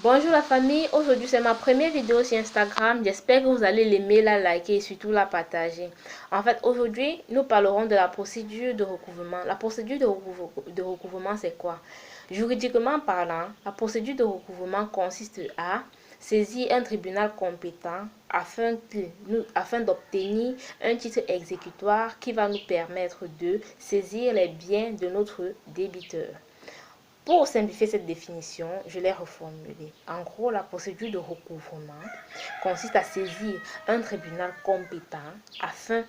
Bonjour la famille, aujourd'hui c'est ma première vidéo sur Instagram. J'espère que vous allez l'aimer, la liker et surtout la partager. En fait, aujourd'hui, nous parlerons de la procédure de recouvrement. La procédure de recouvrement, c'est quoi? Juridiquement parlant, la procédure de recouvrement consiste à saisir un tribunal compétent afin d'obtenir un titre exécutoire qui va nous permettre de saisir les biens de notre débiteur. Pour simplifier cette définition, je l'ai reformulée. En gros, la procédure de recouvrement consiste à saisir un tribunal compétent afin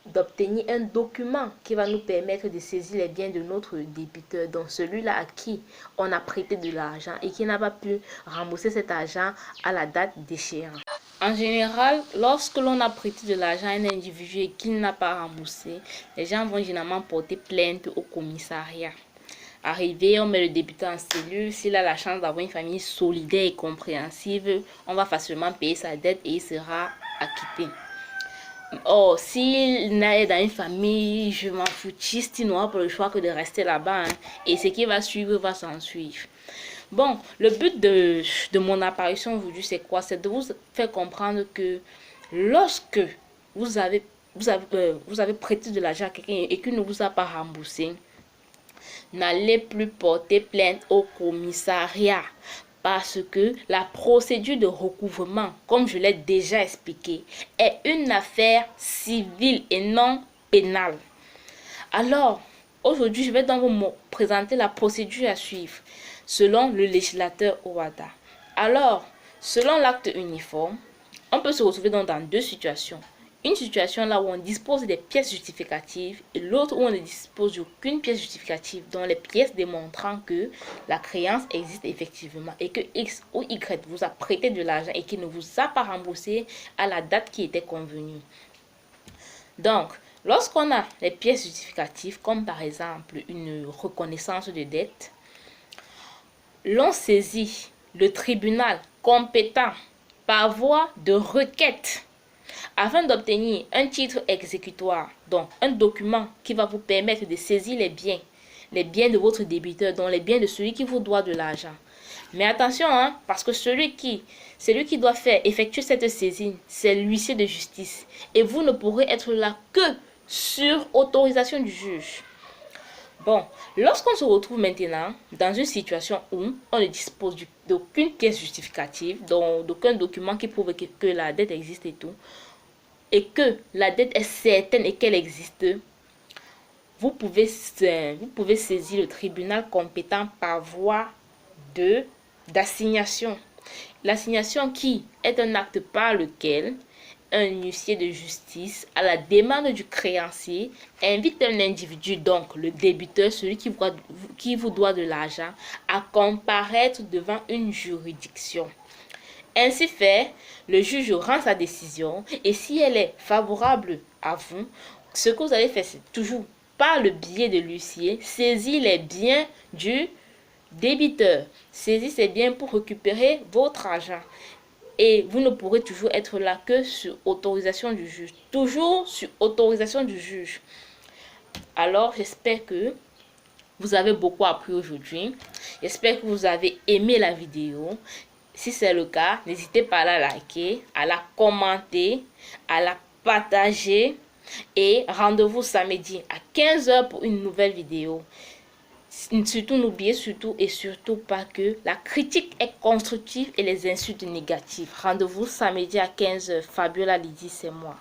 d'obtenir un document qui va nous permettre de saisir les biens de notre débiteur, donc celui-là à qui on a prêté de l'argent et qui n'a pas pu rembourser cet argent à la date d'échéance. En général, lorsque l'on a prêté de l'argent à un individu et qu'il n'a pas remboursé, les gens vont généralement porter plainte au commissariat. Arrivé, on met le débiteur en cellule. S'il a la chance d'avoir une famille solidaire et compréhensive, on va facilement payer sa dette et il sera acquitté. Or, s'il naît dans une famille, je m'en foutiste, il n'aura pas le choix que de rester là-bas. Et ce qui va suivre va s'en suivre. Bon, le but de mon apparition aujourd'hui, c'est quoi? C'est de vous faire comprendre que lorsque vous avez prêté de l'argent à quelqu'un et qu'il ne vous a pas remboursé, n'allez plus porter plainte au commissariat parce que la procédure de recouvrement, comme je l'ai déjà expliqué, est une affaire civile et non pénale. Alors, aujourd'hui, je vais donc vous présenter la procédure à suivre selon le législateur Ouattara. Alors, selon l'acte uniforme, on peut se retrouver dans deux situations. Une situation là où on dispose des pièces justificatives et l'autre où on ne dispose d'aucune pièce justificative, dont les pièces démontrant que la créance existe effectivement et que X ou Y vous a prêté de l'argent et qui ne vous a pas remboursé à la date qui était convenue. Donc, lorsqu'on a les pièces justificatives, comme par exemple une reconnaissance de dette, l'on saisit le tribunal compétent par voie de requête afin d'obtenir un titre exécutoire, donc un document qui va vous permettre de saisir les biens de votre débiteur, donc les biens de celui qui vous doit de l'argent. Mais attention, parce que celui qui doit effectuer cette saisine, c'est l'huissier de justice. Et vous ne pourrez être là que sur autorisation du juge. Bon, lorsqu'on se retrouve maintenant dans une situation où on ne dispose d'aucune pièce justificative, donc d'aucun document qui prouve que la dette existe et tout, et que la dette est certaine et qu'elle existe, vous pouvez saisir le tribunal compétent par voie d'assignation. L'assignation qui est un acte par lequel un huissier de justice, à la demande du créancier, invite un individu, donc le débiteur, celui qui vous doit de l'argent, à comparaître devant une juridiction. Ainsi fait, le juge rend sa décision et si elle est favorable à vous, ce que vous allez faire, c'est toujours par le biais de l'huissier, saisir les biens du débiteur. Saisir ces biens pour récupérer votre argent. Et vous ne pourrez toujours être là que sur autorisation du juge. Toujours sur autorisation du juge. Alors, j'espère que vous avez beaucoup appris aujourd'hui. J'espère que vous avez aimé la vidéo. Si c'est le cas, n'hésitez pas à la liker, à la commenter, à la partager. Et rendez-vous samedi à 15 h pour une nouvelle vidéo. Surtout, n'oubliez surtout pas que la critique est constructive et les insultes négatives. Rendez-vous samedi à 15 h. Fabiola Lydie, c'est moi.